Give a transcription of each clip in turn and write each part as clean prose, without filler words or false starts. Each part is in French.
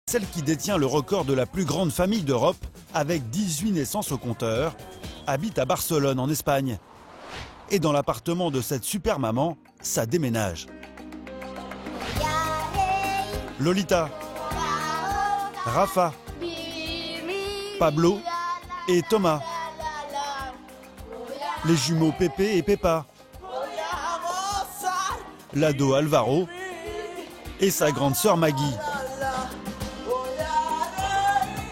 Celle qui détient le record de la plus grande famille d'Europe, avec 18 naissances au compteur, habite à Barcelone, en Espagne. Et dans l'appartement de cette super maman, ça déménage. Lolita, Rafa, Pablo et Thomas. Les jumeaux Pépé et Peppa. L'ado Alvaro et sa grande sœur Maggie.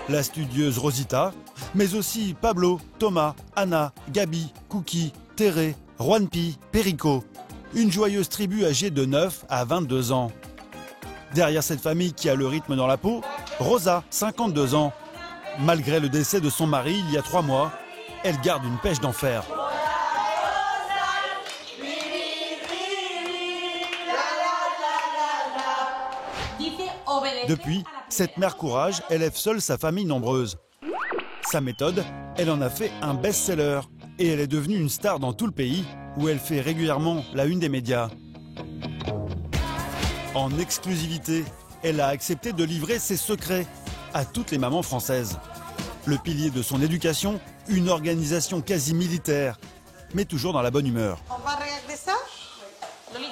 La studieuse Rosita, mais aussi Pablo, Thomas, Anna, Gabi, Cookie, Théré, Juanpi, Perico. Une joyeuse tribu âgée de 9 à 22 ans. Derrière cette famille qui a le rythme dans la peau, Rosa, 52 ans. Malgré le décès de son mari il y a 3 mois, elle garde une pêche d'enfer. Depuis, cette mère courage élève seule sa famille nombreuse. Sa méthode, elle en a fait un best-seller et elle est devenue une star dans tout le pays où elle fait régulièrement la une des médias. En exclusivité, elle a accepté de livrer ses secrets à toutes les mamans françaises. Le pilier de son éducation, une organisation quasi militaire, mais toujours dans la bonne humeur. On va regarder ça.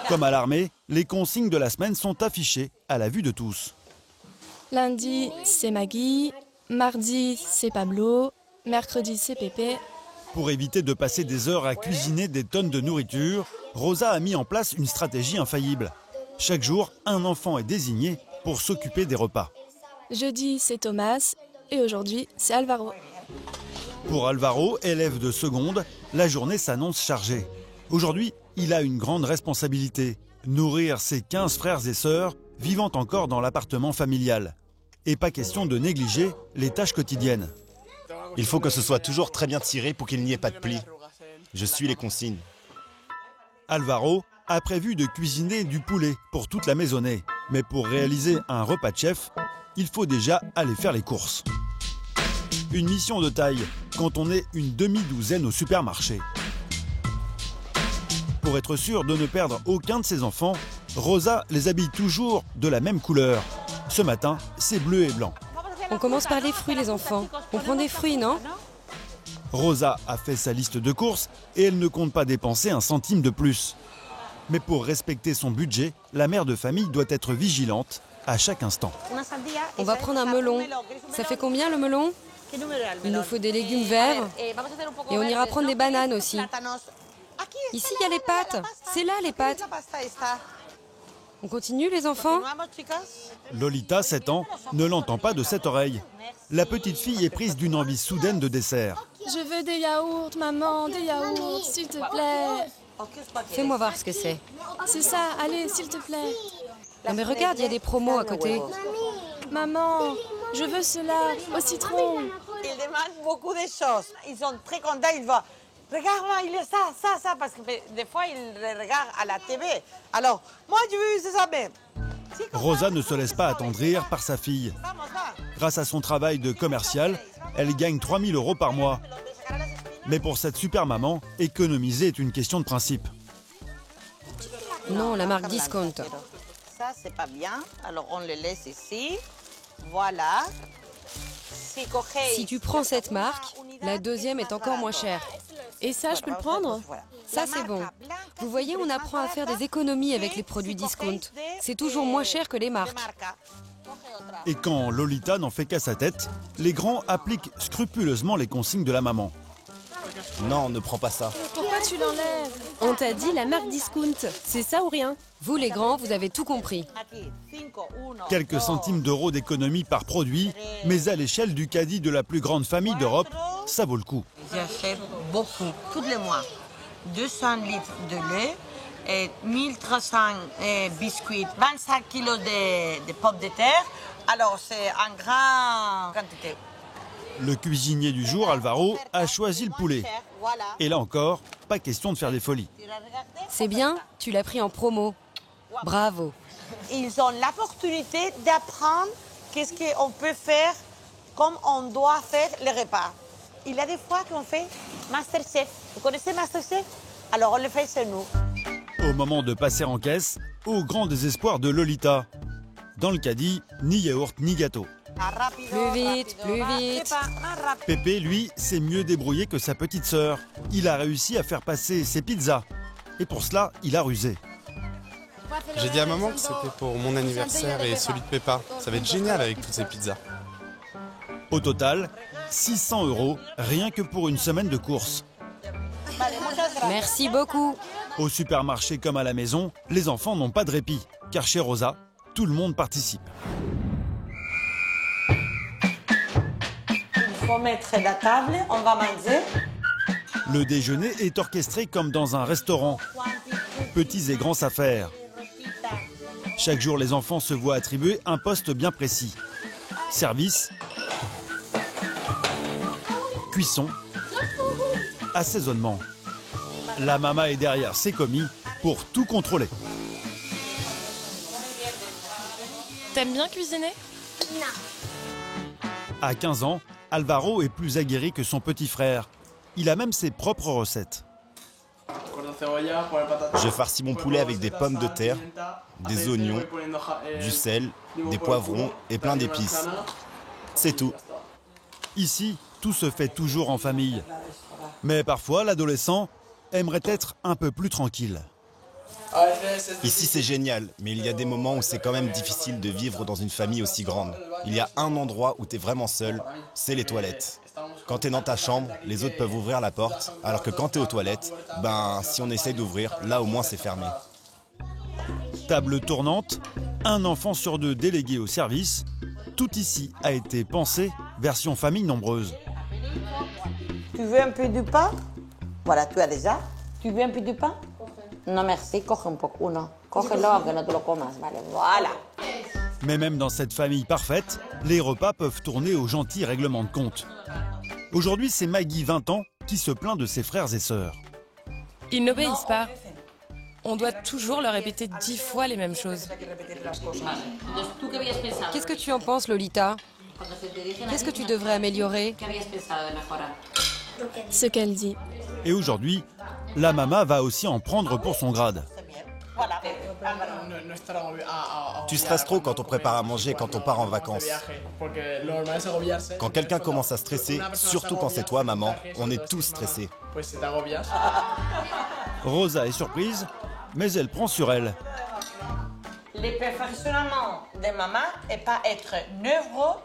Comme à l'armée, les consignes de la semaine sont affichées à la vue de tous. Lundi, c'est Maggie. Mardi, c'est Pablo. Mercredi, c'est Pépé. Pour éviter de passer des heures à cuisiner des tonnes de nourriture, Rosa a mis en place une stratégie infaillible. Chaque jour, un enfant est désigné pour s'occuper des repas. Jeudi, c'est Thomas. Et aujourd'hui, c'est Alvaro. Pour Alvaro, élève de seconde, la journée s'annonce chargée. Aujourd'hui, il a une grande responsabilité. Nourrir ses 15 frères et sœurs vivant encore dans l'appartement familial. Et pas question de négliger les tâches quotidiennes. Il faut que ce soit toujours très bien tiré pour qu'il n'y ait pas de plis. Je suis les consignes. Alvaro a prévu de cuisiner du poulet pour toute la maisonnée. Mais pour réaliser un repas de chef, il faut déjà aller faire les courses. Une mission de taille quand on est une demi-douzaine au supermarché. Pour être sûr de ne perdre aucun de ses enfants, Rosa les habille toujours de la même couleur. Ce matin, c'est bleu et blanc. On commence par les fruits, les enfants. On prend des fruits, non? Rosa a fait sa liste de courses et elle ne compte pas dépenser un centime de plus. Mais pour respecter son budget, la mère de famille doit être vigilante à chaque instant. On va prendre un melon. Ça fait combien le melon? Il nous faut des légumes verts et on ira prendre des bananes aussi. Ici, il y a les pâtes. C'est là, les pâtes. On continue, les enfants? Lolita, 7 ans, ne l'entend pas de cette oreille. La petite fille est prise d'une envie soudaine de dessert. Je veux des yaourts, maman, des yaourts, s'il te plaît. Fais-moi voir ce que c'est. C'est ça, allez, s'il te plaît. Non mais regarde, il y a des promos à côté. Maman, je veux cela, au citron. Ils demandent beaucoup de choses. Ils sont très contents. Ils vont, regarde, il est ça, parce que des fois, ils regardent à la TV. Alors, moi, je veux ça même. Rosa ne se laisse pas attendrir par sa fille. Grâce à son travail de commercial, elle gagne 3 000 € par mois. Mais pour cette super maman, économiser est une question de principe. Non, la marque Discount. Ça, c'est pas bien. Alors, on le laisse ici. Voilà. Si tu prends cette marque, la deuxième est encore moins chère. Et ça, je peux le prendre? Ça, c'est bon. Vous voyez, on apprend à faire des économies avec les produits Discount. C'est toujours moins cher que les marques. Et quand Lolita n'en fait qu'à sa tête, les grands appliquent scrupuleusement les consignes de la maman. Non, ne prends pas ça. Pourquoi tu l'enlèves? On t'a dit la marque Discount. C'est ça ou rien? Vous, les grands, vous avez tout compris. Quelques centimes d'euros d'économie par produit, mais à l'échelle du caddie de la plus grande famille d'Europe, ça vaut le coup. J'achète beaucoup, tous les mois. 200 litres de lait, et 1300 biscuits, 25 kilos de pommes de terre. Alors, c'est en grande quantité. Le cuisinier du jour, Alvaro, a choisi le poulet. Et là encore, pas question de faire des folies. C'est bien, tu l'as pris en promo. Bravo. Ils ont l'opportunité d'apprendre qu'est-ce qu'on peut faire, comme on doit faire les repas. Il y a des fois qu'on fait Masterchef. Vous connaissez Masterchef? Alors on le fait chez nous. Au moment de passer en caisse, au grand désespoir de Lolita. Dans le caddie, ni yaourt ni gâteau. Plus vite, plus vite. Pépé, lui, s'est mieux débrouillé que sa petite sœur. Il a réussi à faire passer ses pizzas. Et pour cela, il a rusé. J'ai dit à maman que c'était pour mon anniversaire et celui de Peppa. Ça va être génial avec toutes ces pizzas. Au total, 600 € rien que pour une semaine de courses. Merci beaucoup. Au supermarché comme à la maison, les enfants n'ont pas de répit. Car chez Rosa, tout le monde participe. Il faut mettre la table, on va manger. Le déjeuner est orchestré comme dans un restaurant. Petits et grands affaires. Chaque jour, les enfants se voient attribuer un poste bien précis. Service, cuisson, assaisonnement. La maman est derrière ses commis pour tout contrôler. T'aimes bien cuisiner? À 15 ans, Alvaro est plus aguerri que son petit frère. Il a même ses propres recettes. Je farcis mon poulet avec des pommes de terre, des oignons, du sel, des poivrons et plein d'épices. C'est tout. Ici, tout se fait toujours en famille. Mais parfois, l'adolescent aimerait être un peu plus tranquille. Ici c'est génial, mais il y a des moments où c'est quand même difficile de vivre dans une famille aussi grande. Il y a un endroit où t'es vraiment seul, c'est les toilettes. Quand t'es dans ta chambre, les autres peuvent ouvrir la porte, alors que quand t'es aux toilettes, si on essaye d'ouvrir, là au moins c'est fermé. Table tournante, un enfant sur deux délégué au service. Tout ici a été pensé version famille nombreuse. Tu veux un peu de pain? Voilà, tu as déjà. Tu veux un peu de pain? Non, merci, coge un poco, uno. Cógelo, que no te lo comas, vale, voilà. Mais même dans cette famille parfaite, les repas peuvent tourner au gentil règlement de compte. Aujourd'hui, c'est Maggie, 20 ans, qui se plaint de ses frères et sœurs. Ils n'obéissent pas. On doit toujours leur répéter 10 fois les mêmes choses. Qu'est-ce que tu en penses, Lolita? Qu'est-ce que tu devrais améliorer? Ce qu'elle dit. Et aujourd'hui, la maman va aussi en prendre pour son grade. Tu stresses trop quand on prépare à manger, quand on part en vacances. Quand quelqu'un commence à stresser, surtout quand c'est toi, maman, on est tous stressés. Rosa est surprise, mais elle prend sur elle. Le perfectionnement de maman n'est pas être nerveux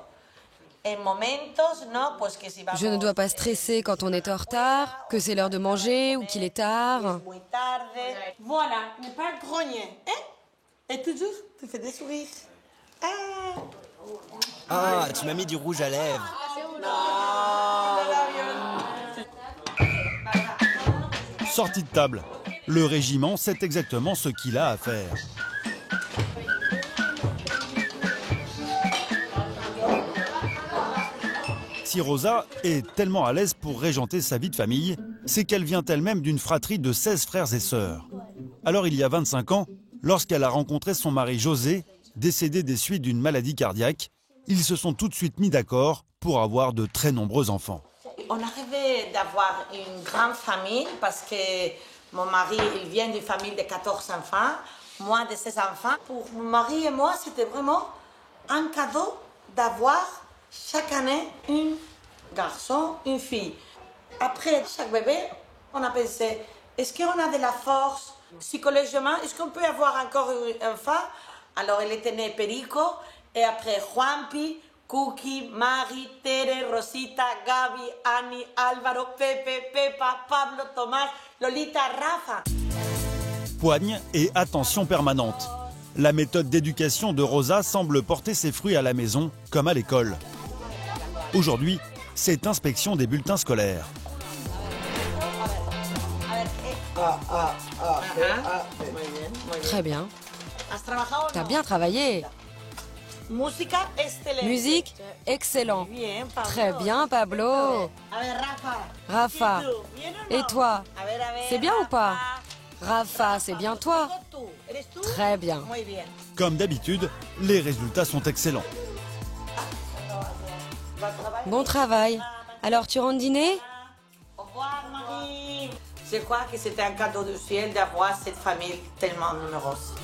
en momentos, non, parce que si Je ne dois pas stresser quand on est en retard, que c'est l'heure de manger ou qu'il est tard. muy tarde. Voilà, ne pas grogner, hein? Et toujours, tu fais des sourires. Ah, tu m'as mis du rouge à lèvres. Sortie de table. Le régiment sait exactement ce qu'il a à faire. Si Rosa est tellement à l'aise pour régenter sa vie de famille, c'est qu'elle vient elle-même d'une fratrie de 16 frères et sœurs. Alors il y a 25 ans, lorsqu'elle a rencontré son mari José, décédé des suites d'une maladie cardiaque, ils se sont tout de suite mis d'accord pour avoir de très nombreux enfants. On a rêvé d'avoir une grande famille parce que mon mari il vient d'une famille de 14 enfants, moi de 16 enfants. Pour mon mari et moi, c'était vraiment un cadeau d'avoir chaque année un garçon, une fille. Après chaque bébé, on a pensé, est-ce qu'on a de la force psychologiquement? Est-ce qu'on peut avoir encore un enfant? Alors il était né Perico, et après Juanpi, Cookie, Marie, Tere, Rosita, Gaby, Annie, Álvaro, Pepe, Peppa, Pablo, Tomás, Lolita, Rafa. Poigne et attention permanente. La méthode d'éducation de Rosa semble porter ses fruits à la maison comme à l'école. Aujourd'hui, c'est inspection des bulletins scolaires. Très bien. T'as bien travaillé. Musique, excellent. Très bien, Pablo. Rafa, et toi? C'est bien ou pas? Rafa, c'est bien toi? Très bien. Comme d'habitude, les résultats sont excellents. Bon travail. Alors, tu rentres dîner? Au revoir, Marie. Je crois que c'était un cadeau du ciel d'avoir cette famille tellement numérosa.